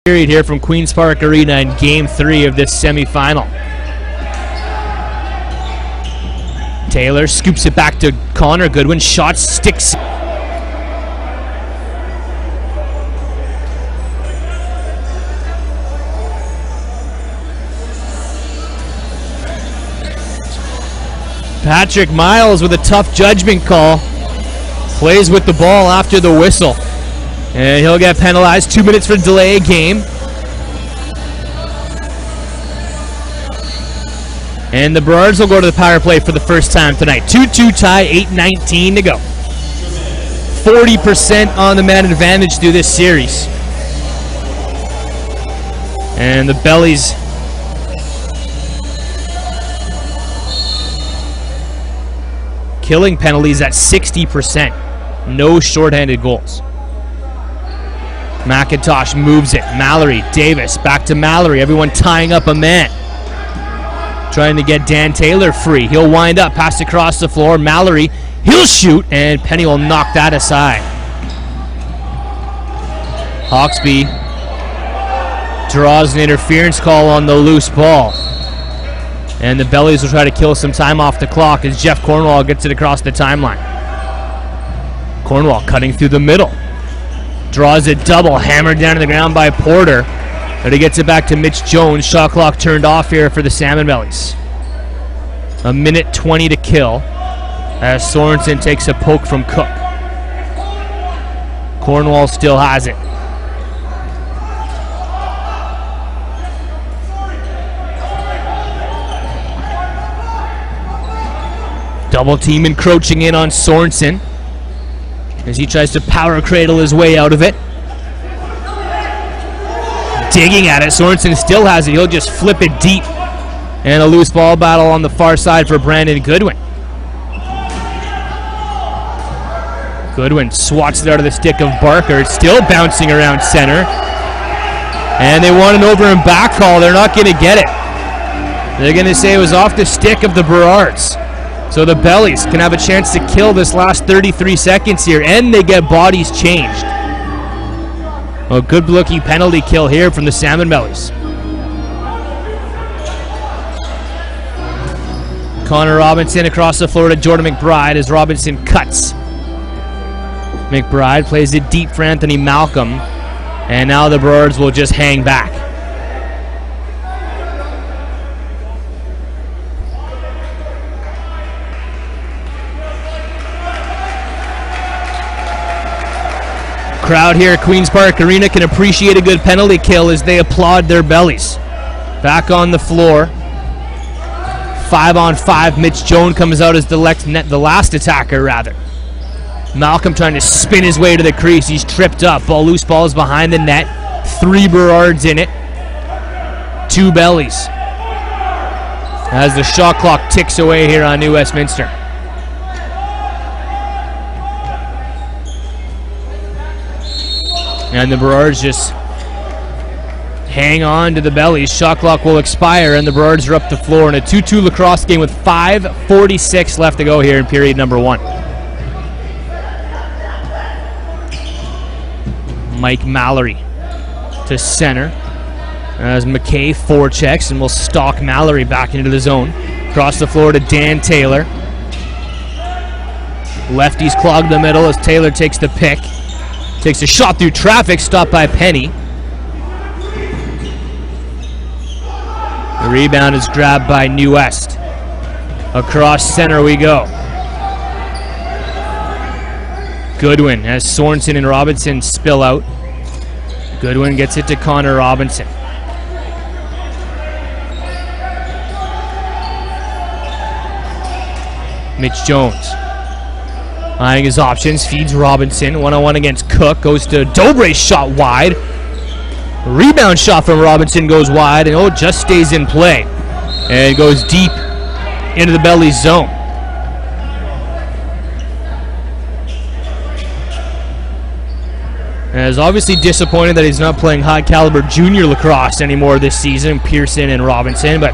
Period here from Queen's Park Arena in Game 3 of this semifinal. Taylor scoops it back to Connor. Goodwin shot sticks. Patrick Miles with a tough judgment call. Plays with the ball after the whistle. And he'll get penalized. 2 minutes for delay game. And the Burrards will go to the power play for the first time tonight. 2-2 tie, 8:19 to go. 40% on the man advantage through this series. And the Bellies killing penalties at 60%. No shorthanded goals. McIntosh moves it. Mallory, Davis, back to Mallory. Everyone tying up a man. Trying to get Dan Taylor free. He'll wind up, pass across the floor. Mallory, he'll shoot, and Penny will knock that aside. Hawksby draws an interference call on the loose ball. And the Bellies will try to kill some time off the clock as Jeff Cornwall gets it across the timeline. Cornwall cutting through the middle. Draws it double, hammered down to the ground by Porter. But he gets it back to Mitch Jones. Shot clock turned off here for the Salmon Bellies. 1:20 to kill as Sorensen takes a poke from Cook. Cornwall still has it. Double team encroaching in on Sorensen as he tries to power cradle his way out of it. Digging at it, Sorensen still has it. He'll just flip it deep. And a loose ball battle on the far side for Brandon Goodwin. Goodwin swats it out of the stick of Barker. It's still bouncing around center. And they want an over and back call. They're not going to get it. They're going to say it was off the stick of the Burrards. So the Bellies can have a chance to kill this last 33 seconds here, and they get bodies changed. A good-looking penalty kill here from the Salmon Bellies. Connor Robinson across the floor to Jordan McBride as Robinson cuts. McBride plays it deep for Anthony Malcolm, and now the Burrards will just hang back. Crowd here at Queen's Park Arena can appreciate a good penalty kill as they applaud their Bellies. Back on the floor. 5-on-5. Mitch Jones comes out as the last attacker, rather. Malcolm trying to spin his way to the crease. He's tripped up. Loose ball is behind the net. 3 Burrards in it. 2 Bellies. As the shot clock ticks away here on New Westminster. And the Burrards just hang on to the Bellies. Shot clock will expire, and the Burrards are up the floor in a 2-2 lacrosse game with 5:46 left to go here in period number 1. Mike Mallory to center as McKay forechecks and will stalk Mallory back into the zone. Across the floor to Dan Taylor. Lefties clog the middle as Taylor takes the pick. Takes a shot through traffic, stopped by Penny. The rebound is grabbed by New West. Across center we go. Goodwin as Sorensen and Robinson spill out. Goodwin gets it to Connor Robinson. Mitch Jones eyeing his options, feeds Robinson. 1-on-1 against Cook. Goes to Dobre's shot wide. Rebound shot from Robinson goes wide, and just stays in play. And goes deep into the Bellies zone. And is obviously disappointed that he's not playing high caliber junior lacrosse anymore this season, Pearson and Robinson, but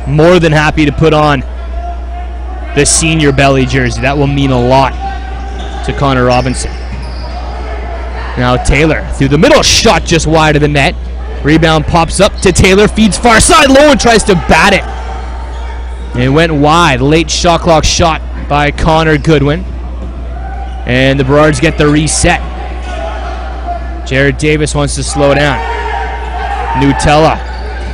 more than happy to put on the senior Belly jersey. That will mean a lot to Connor Robinson. Now Taylor through the middle, shot just wide of the net. Rebound pops up to Taylor, feeds far side low and tries to bat it. It went wide. Late shot clock shot by Connor Goodwin. And the Burrards get the reset. Jared Davis wants to slow down. Nutella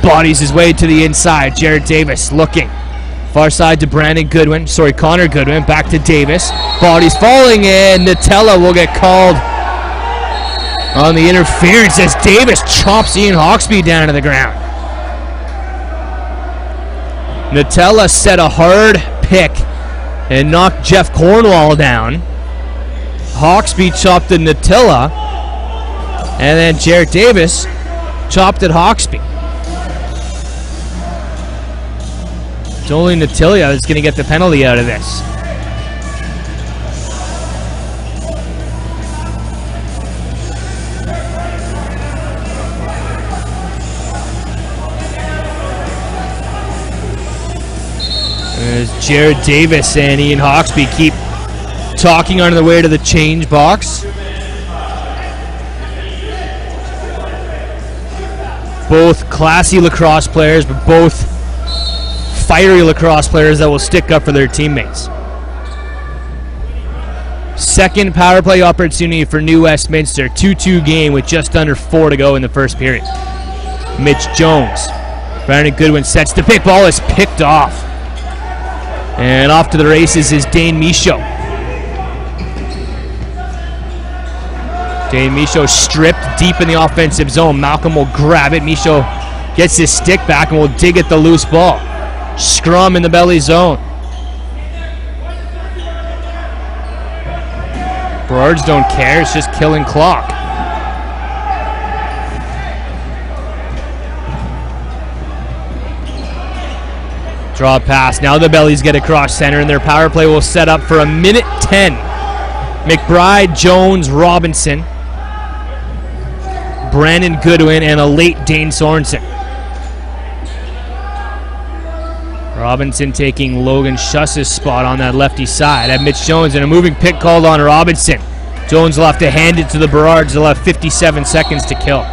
bodies his way to the inside. Jared Davis looking. Far side to Connor Goodwin. Back to Davis. Bodies falling in. Nutella will get called on the interference as Davis chops Ian Hawksby down to the ground. Nutella set a hard pick and knocked Jeff Cornwall down. Hawksby chopped at Nutella, and then Jared Davis chopped at Hawksby. It's only Nutella that's going to get the penalty out of this. As Jared Davis and Ian Hawksby keep talking on the way to the change box. Both classy lacrosse players, but both fiery lacrosse players that will stick up for their teammates. Second power play opportunity for New Westminster. 2-2 game with just under 4 to go in the first period. Mitch Jones. Brandon Goodwin sets the pick. Ball is picked off. And off to the races is Dane Michaud. Dane Michaud stripped deep in the offensive zone. Malcolm will grab it. Michaud gets his stick back and will dig at the loose ball. Scrum in the belly zone. Burrards don't care. It's just killing clock. Draw pass. Now the Bellies get across center, and their power play will set up for a minute 10. McBride, Jones, Robinson, Brandon Goodwin, and a late Dane Sorensen. Robinson taking Logan Schuss's spot on that lefty side. At Mitch Jones, and a moving pick called on Robinson. Jones will have to hand it to the Burrards. They'll have 57 seconds to kill.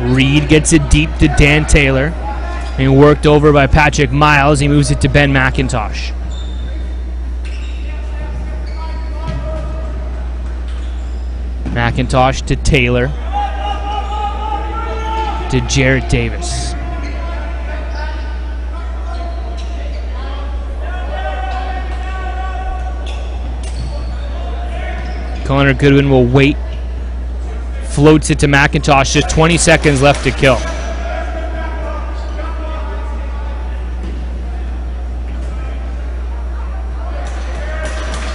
Reed gets it deep to Dan Taylor. Being worked over by Patrick Miles. He moves it to Ben McIntosh. McIntosh to Taylor. To Jared Davis. Connor Goodwin will wait. Floats it to McIntosh. Just 20 seconds left to kill.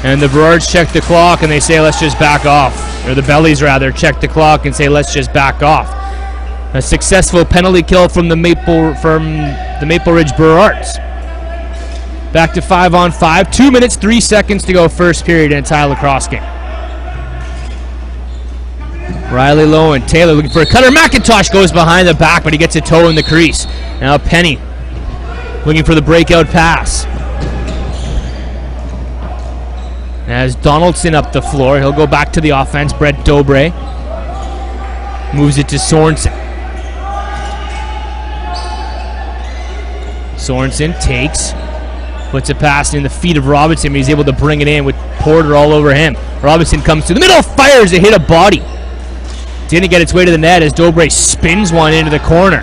And the Burrards check the clock and they say, let's just back off. Or the Bellies, rather, check the clock and say, let's just back off. A successful penalty kill from the Maple Ridge Burrards. Back to 5-on-5. 2 minutes, 3 seconds to go first period in a tie lacrosse game. Riley Lowe and Taylor looking for a cutter. McIntosh goes behind the back, but he gets a toe in the crease. Now Penny looking for the breakout pass. As Donaldson up the floor, he'll go back to the offense. Brett Dobre moves it to Sorensen. Sorensen takes, puts a pass in the feet of Robinson, but he's able to bring it in with Porter all over him. Robinson comes to the middle, fires, it hit a body. Didn't get its way to the net as Dobre spins one into the corner.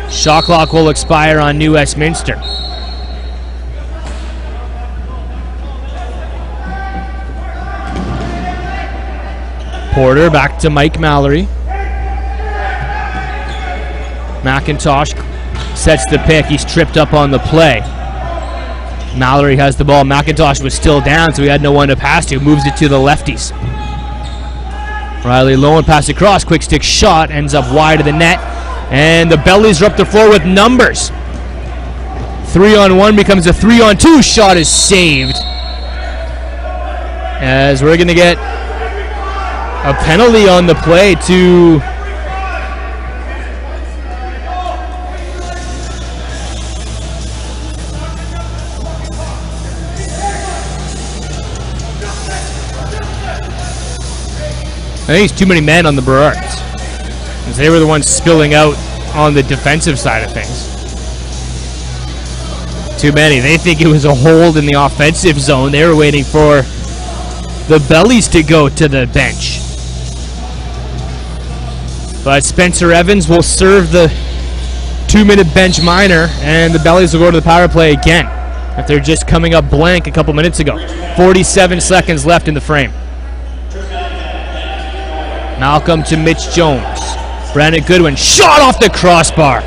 Shot clock will expire on New Westminster. Porter back to Mike Mallory. McIntosh sets the pick. He's tripped up on the play. Mallory has the ball. McIntosh was still down, so he had no one to pass to. Moves it to the lefties. Riley Lowen pass across. Quick stick shot. Ends up wide of the net. And the Bellies are up the floor with numbers. 3-on-1 becomes a 3-on-2. Shot is saved. As we're going to get a penalty on the play to I think it's too many men on the Burrards, because they were the ones spilling out on the defensive side of things. Too many. They think it was a hold in the offensive zone. They were waiting for the bellies to go to the bench. But Spencer Evans will serve the 2-minute bench minor, and the bellies will go to the power play again, after just coming up blank a couple minutes ago. 47 seconds left in the frame. Malcolm to Mitch Jones. Brandon Goodwin, shot off the crossbar.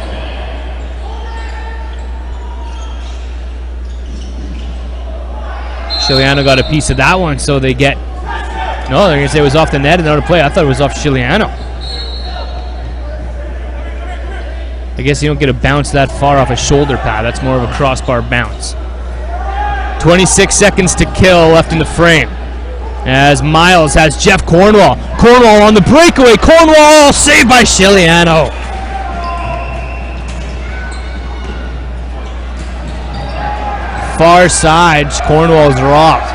Chiliano got a piece of that one, so they get... No, they're going to say it was off the net and out of play. I thought it was off Chiliano. I guess you don't get a bounce that far off a shoulder pad. That's more of a crossbar bounce. 26 seconds to kill left in the frame, as Miles has Jeff Cornwall. Cornwall on the breakaway. Cornwall saved by Chiliano. Far side, Cornwall's robbed.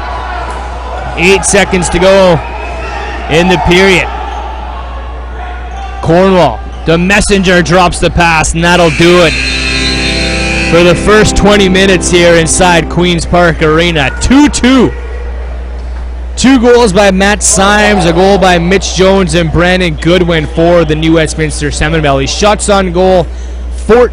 8 seconds to go in the period. Cornwall, the messenger, drops the pass, and that'll do it for the first 20 minutes here inside Queen's Park Arena. 2-2. 2 goals by Matt Symes, a goal by Mitch Jones and Brandon Goodwin for the New Westminster Salmon Bellies. Shots on goal, 14.